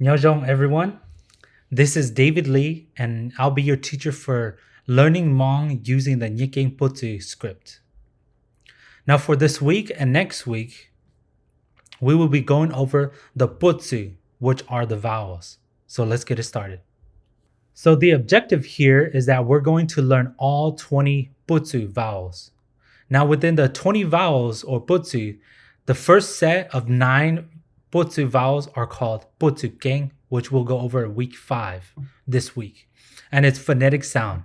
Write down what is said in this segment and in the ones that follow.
Nyojong, everyone. This is David Lee, and I'll be your teacher for learning Hmong using the Nyiakeng Puachue script. Now, for this week and next week, we will be going over the Puachue, which are the vowels. So let's get it started. So the objective here is that we're going to learn all 20 Puachue vowels. Now, within the 20 vowels or Puachue, the first set of 9 Puachue vowels are called Puachue, which we'll go over week 5 this week. And it's phonetic sound.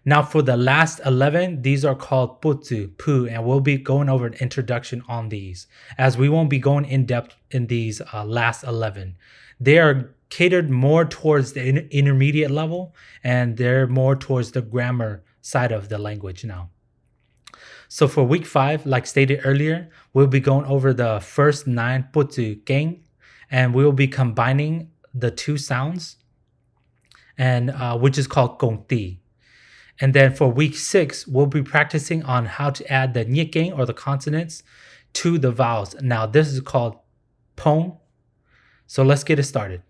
Now for the last 11, these are called Puachue, Pu, and we'll be going over an introduction on these, as we won't be going in depth in these last 11. They are catered more towards the intermediate level, and they're more towards the grammar side of the language now. So for week 5, like stated earlier, we'll be going over the first 9 Puachue, and we'll be combining the 2 sounds, and which is called Gongti. And then for week 6, we'll be practicing on how to add the Nyiakeng or the consonants to the vowels. Now this is called Pong. So let's get it started.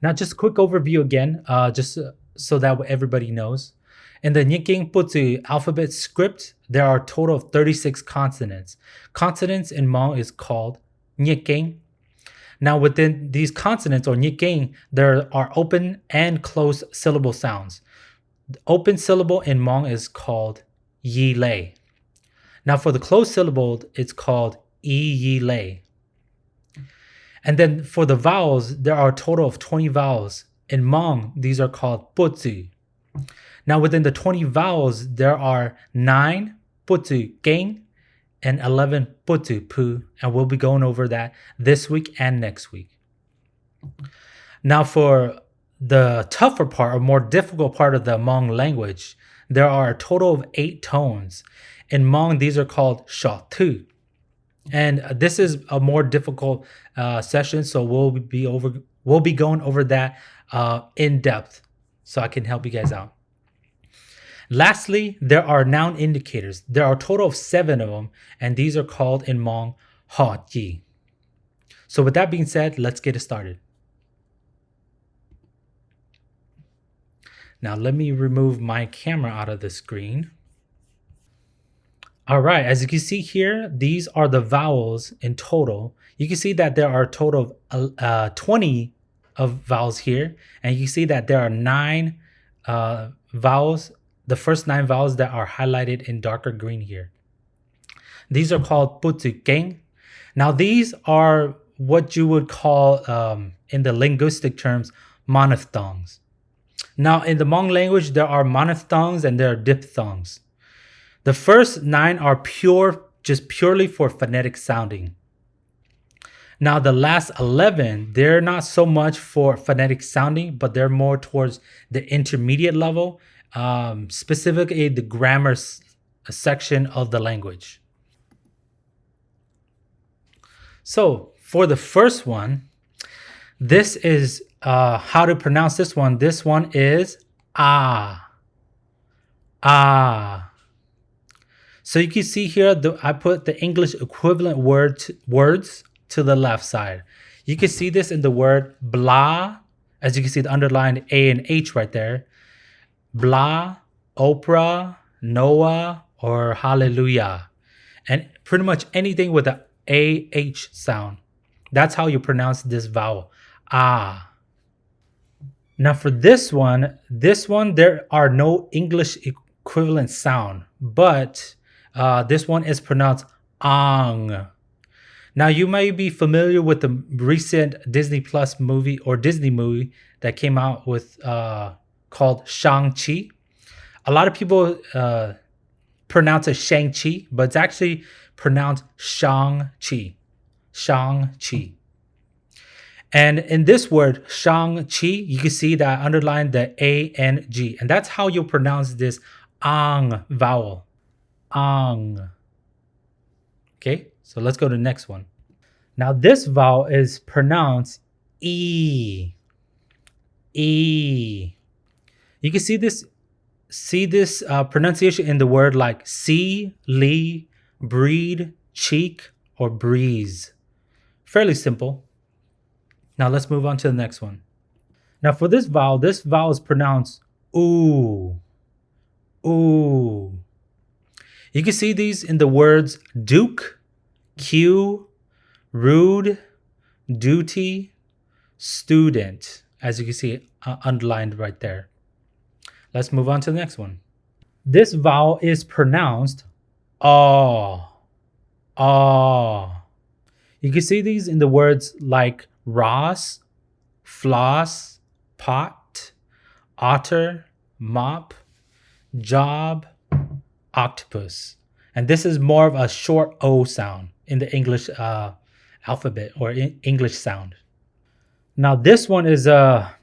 Now just a quick overview again, just so that everybody knows. In the Nyiakeng Puachue alphabet script, there are a total of 36 consonants. Consonants in Hmong is called Nyiakeng. Now within these consonants or Nyiakeng, there are open and closed syllable sounds. The open syllable in Hmong is called Yi Lei. Now for the closed syllable, it's called Yi Lei. And then for the vowels, there are a total of 20 vowels. In Hmong, these are called Puachue. Now within the 20 vowels, there are 9 Puachue and 11 Puachue Pu, and we'll be going over that this week and next week. Now for the tougher part or more difficult part of the Hmong language, there are a total of 8 tones. In Hmong, these are called Sha Tu. And this is a more difficult session, so we'll be going over that in depth, so I can help you guys out. Lastly, there are noun indicators. There are a total of 7 of them, and these are called in Hmong Ha Ji. So with that being said, let's get it started. Now let me remove my camera out of the screen. All right, as you can see here, these are the vowels in total. You can see that there are a total of 20 of vowels here, and you can see that there are 9 vowels. The first 9 vowels that are highlighted in darker green here. These are called Puachue. Now these are what you would call, in the linguistic terms, monophthongs. Now in the Hmong language, there are monophthongs and there are diphthongs. The first 9 are purely for phonetic sounding. Now the last 11, they're not so much for phonetic sounding, but they're more towards the intermediate level, specifically the grammar section of the language. So for the first one, this is how to pronounce this one. This one is ah. Ah. So you can see here, I put the English equivalent words to the left side. You can see this in the word blah, as you can see the underlined A and H right there. Blah, Oprah, Noah, or Hallelujah. And pretty much anything with the AH sound. That's how you pronounce this vowel. Ah. Now for this one, there are no English equivalent sound, but this one is pronounced ang. Now you may be familiar with the recent Disney Plus movie or Disney movie that came out with called Shang-Chi. A lot of people pronounce it Shang-Chi, but it's actually pronounced Shang-Chi. Shang-Chi. And in this word, Shang-Chi, you can see that I underlined the A-N-G. And that's how you pronounce this ang vowel. Ang. Okay, so let's go to the next one. Now this vowel is pronounced E. E. You can see this pronunciation in the word like see, lee, breed, cheek, or breeze. Fairly simple. Now let's move on to the next one. Now for this vowel is pronounced ooh, ooh. You can see these in the words duke, cue, rude, duty, student, as you can see underlined right there. Let's move on to the next one. This vowel is pronounced aw, aw. You can see these in the words like Ross, floss, pot, otter, mop, job, octopus. And this is more of a short O sound in the English alphabet or English sound. Now this one is a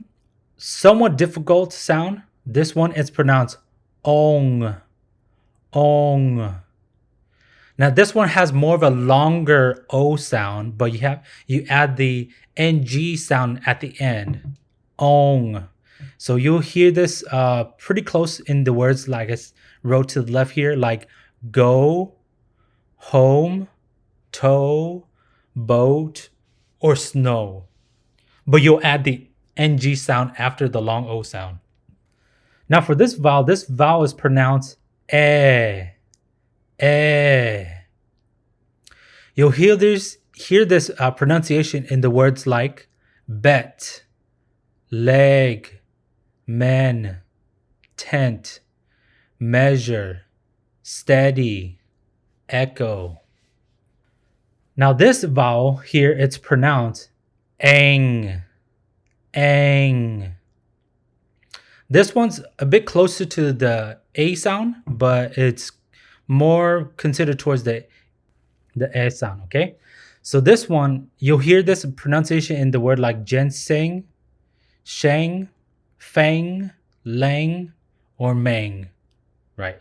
somewhat difficult sound. This one is pronounced ong, ong. Now this one has more of a longer O sound, but you add the NG sound at the end, ong. So you'll hear this pretty close in the words like I wrote to the left here, like go, home, toe, boat, or snow. But you'll add the NG sound after the long O sound. Now for this vowel is pronounced eh, eh. You'll hear this pronunciation in the words like bet, leg, men, tent, measure, steady, echo. Now this vowel here, it's pronounced ang, ang. This one's a bit closer to the A sound, but it's more considered towards the A sound, okay? So this one, you'll hear this pronunciation in the word like ginseng, sheng, fang, lang, or mang, right?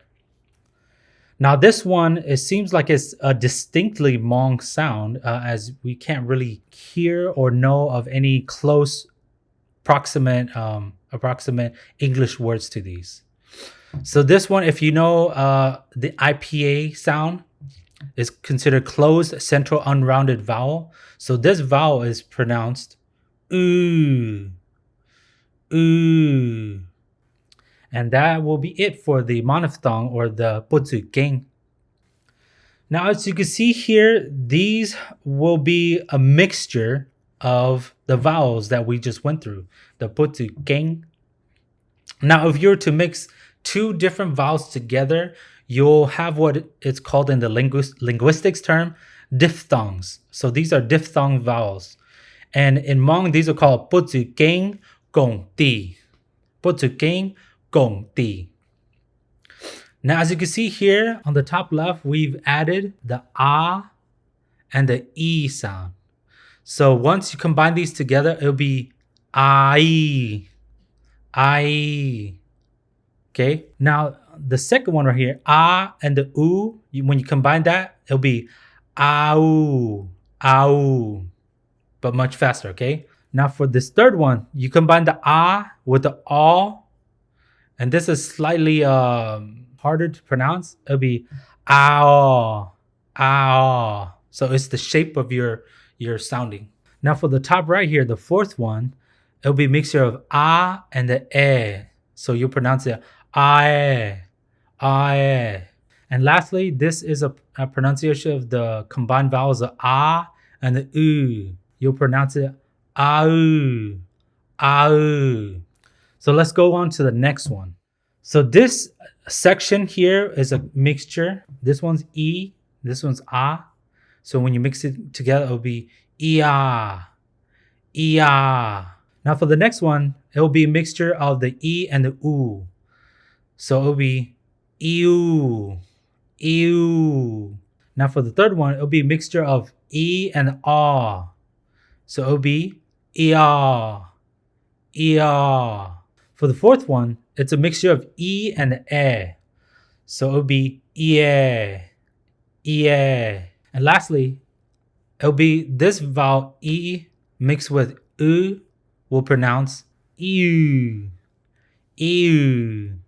Now this one, it seems like it's a distinctly Hmong sound, as we can't really hear or know of any close approximate English words to these. So this one, if you know the IPA sound, is considered closed central unrounded vowel. So this vowel is pronounced ooh, ooh. And that will be it for the monophthong or the Pt.1. Now, as you can see here, these will be a mixture of the vowels that we just went through, the Pt.1. Now, if you were to mix two different vowels together, you'll have what it's called in the linguistics term, diphthongs. So these are diphthong vowels. And in Hmong, these are called Pt.1 Gong Ti. Pt.1 Gong Ti. Now, as you can see here on the top left, we've added the ah and the e sound. So once you combine these together, it'll be ai, ai. Okay. Now, the second one right here, ah and the oo, when you combine that, it'll be au, au, but much faster, okay? Now for this third one, you combine the ah with the all, and this is slightly harder to pronounce. It'll be ow, ow. So it's the shape of your sounding. Now for the top right here, the fourth one, it'll be a mixture of ah and the eh. So you pronounce it ae, ae. And lastly, this is a pronunciation of the combined vowels of ah and the oo. You'll pronounce it au, au. So let's go on to the next one. So this section here is a mixture. This one's e, this one's ah. So when you mix it together, it'll be ia, ia. Now for the next one, it will be a mixture of the e and the oo. So it'll be ew, ew. Now for the third one, it'll be a mixture of e and ah. So it'll be ea, ea. For the fourth one, it's a mixture of e and e. So it'll be ie, ie. And lastly, it'll be this vowel e mixed with u will pronounce ew, ew.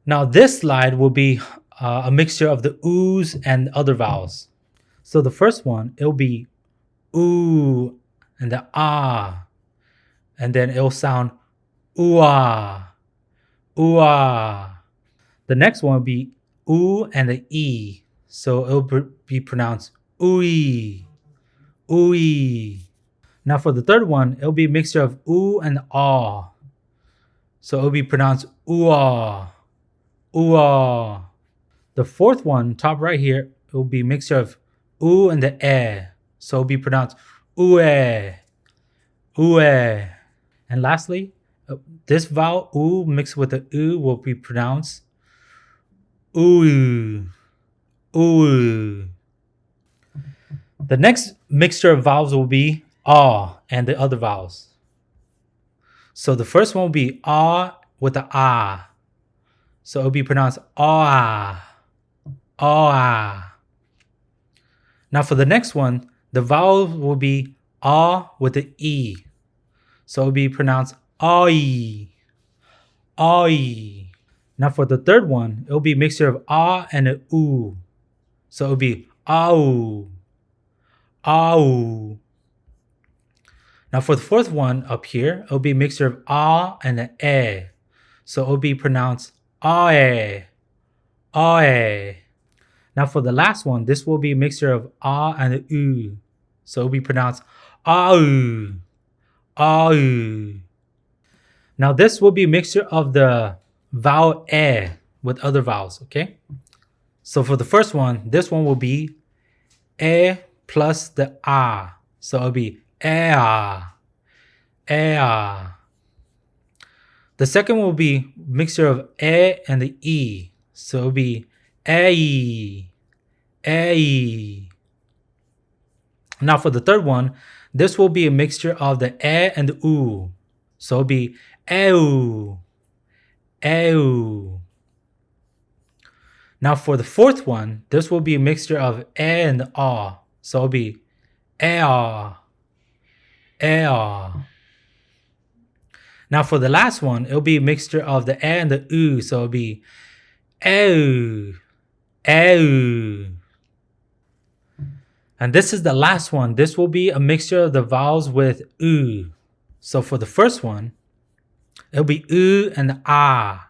Now this slide will be a mixture of the oos and other vowels. So the first one, it'll be oo and the ah. And then it'll sound ooh-ah, ooh-ah. The next one will be oo and the e. So it'll be pronounced ooey, ooey. Now for the third one, it'll be a mixture of oo and ah. So it'll be pronounced ooh-ah, ooh-ah. The fourth one, top right here, it will be a mixture of oo and the eh. So it'll be pronounced ooh-eh, ooh-eh. And lastly, this vowel oo mixed with the oo will be pronounced ooh, ooh. The next mixture of vowels will be ah and the other vowels. So the first one will be ah with the ah. So it'll be pronounced ah, ah. Now for the next one, the vowel will be ah with the e. So it'll be pronounced oi, oi. Now for the third one, it'll be a mixture of ah and a oo. So it'll be ow, ow. Now for the fourth one up here, it'll be a mixture of ah and an eh. So it'll be pronounced ah, ah. Now for the last one, this will be a mixture of ah and a oo. So it'll be pronounced ah, ah. Now this will be a mixture of the vowel eh with other vowels, okay? So for the first one, this one will be eh plus the ah. So it'll be ah, ah. The second will be mixture of eh and the e. So it'll be eh, eh. Now for the third one, this will be a mixture of the eh and the oo. So it'll be ew, ew. Now for the fourth one, this will be a mixture of eh and the ah. So it'll be ah, ah. Now for the last one, it'll be a mixture of the eh and the oo. So it'll be ew, ew. And this is the last one. This will be a mixture of the vowels with oo. So for the first one, it'll be oo and the ah.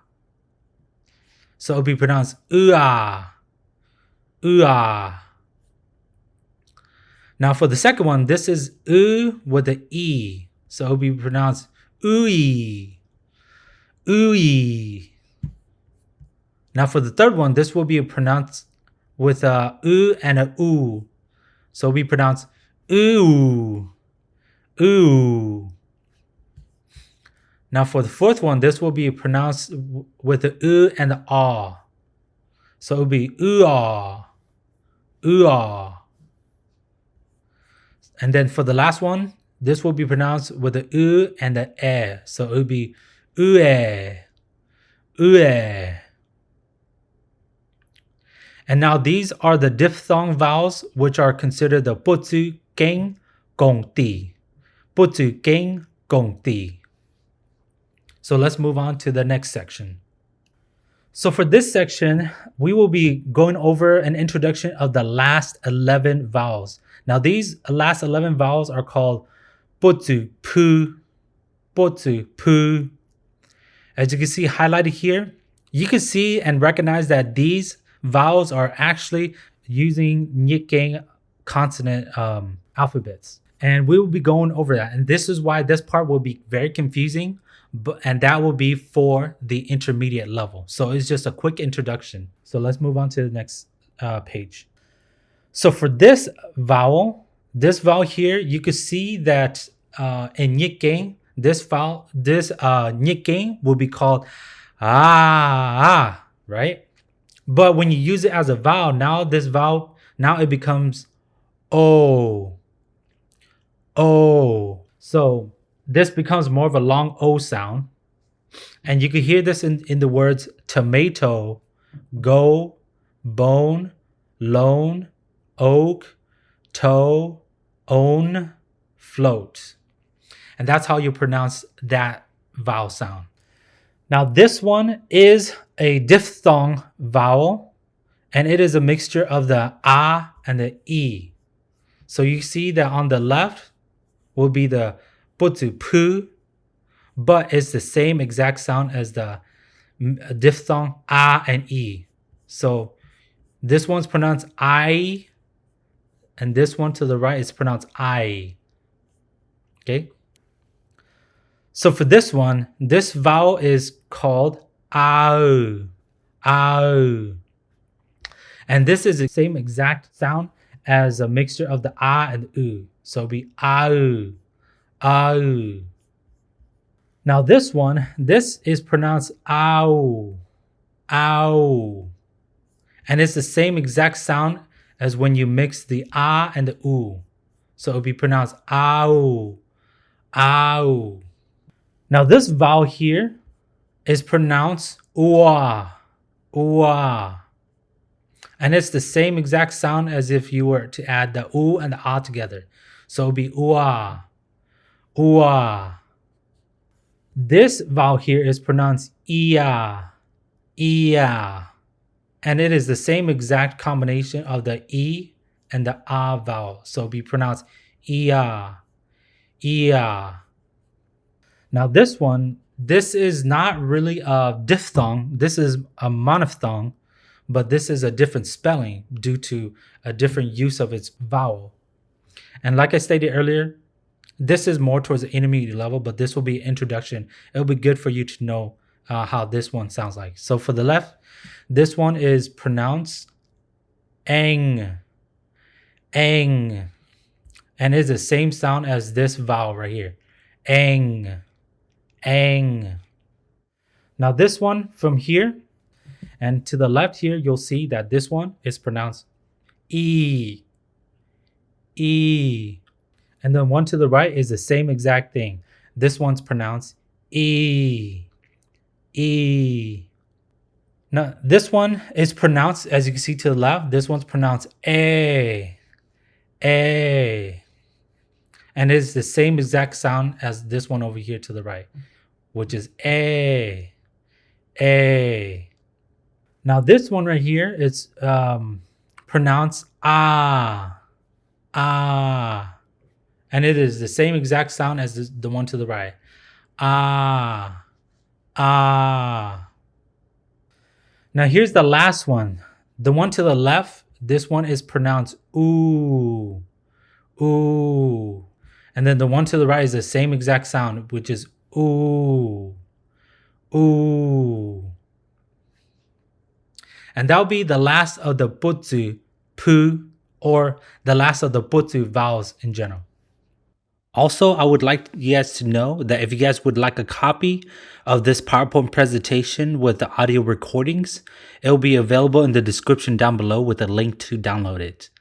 So it'll be pronounced ooh-ah, ooh-ah. Now for the second one, this is oo with the e. So it'll be pronounced ooey, ooey. Now for the third one, this will be pronounced with a oo and a oo. So it'll be pronounced ooh, ooh. Now for the fourth one, this will be pronounced with the oo and the ah. So it'll be ooh-ah, ooh-ah. And then for the last one, this will be pronounced with the oo and the eh. So it'll be ooh-eh, ooh-eh. And now these are the diphthong vowels, which are considered the Pt.1, Keng, Gong, Ti. Pt.1, Keng, Gong, Ti. So let's move on to the next section. So for this section, we will be going over an introduction of the last 11 vowels. Now these last 11 vowels are called Pt.2, Pu, Pt.2, Pu. As you can see highlighted here, you can see and recognize that these vowels are actually using Nyiakeng consonant alphabets. And we will be going over that. And this is why this part will be very confusing. And that will be for the intermediate level. So it's just a quick introduction. So let's move on to the next page. So for this vowel here, you can see that in Nyiakeng, this Nyiakeng will be called ah, right? But when you use it as a vowel, now it becomes o, o. So this becomes more of a long O sound. And you can hear this in the words tomato, go, bone, loan, oak, toe, own, float. And that's how you pronounce that vowel sound. Now this one is a diphthong vowel, and it is a mixture of the ah and the e. So you see that on the left, will be the Putu pu, but it's the same exact sound as the diphthong a and e. So this one's pronounced I, and this one to the right is pronounced I. Okay. So for this one, this vowel is called ao, ao. And this is the same exact sound as a mixture of the a and the u. So it'll be ao, ao. Now this one, this is pronounced ow, ow. And it's the same exact sound as when you mix the a and the u. So it'll be pronounced ow, ow. Now this vowel here is pronounced ua, ua. And it's the same exact sound as if you were to add the u and the a together. So it'll be ua, ua. This vowel here is pronounced ia, ia. And it is the same exact combination of the e and the a vowel. So it'll be pronounced ia, ia. Now this one, this is not really a diphthong. This is a monophthong, but this is a different spelling due to a different use of its vowel. And like I stated earlier, this is more towards the intermediate level, but this will be an introduction. It'll be good for you to know how this one sounds like. So for the left, this one is pronounced eng, eng. And it's the same sound as this vowel right here, eng, eng. Now this one from here and to the left here, you'll see that this one is pronounced e, e. And then one to the right is the same exact thing. This one's pronounced e, e. Now this one is pronounced, as you can see to the left, this one's pronounced a, a. And it's the same exact sound as this one over here to the right, which is a, a. Now this one right here is pronounced ah, ah. And it is the same exact sound as the one to the right. Ah, ah. Now here's the last one. The one to the left, this one is pronounced ooh, ooh. And then the one to the right is the same exact sound, which is ooh, ooh. And that'll be the last of the Putu pu, or the last of the Putu vowels in general. Also, I would like you guys to know that if you guys would like a copy of this PowerPoint presentation with the audio recordings, it will be available in the description down below with a link to download it.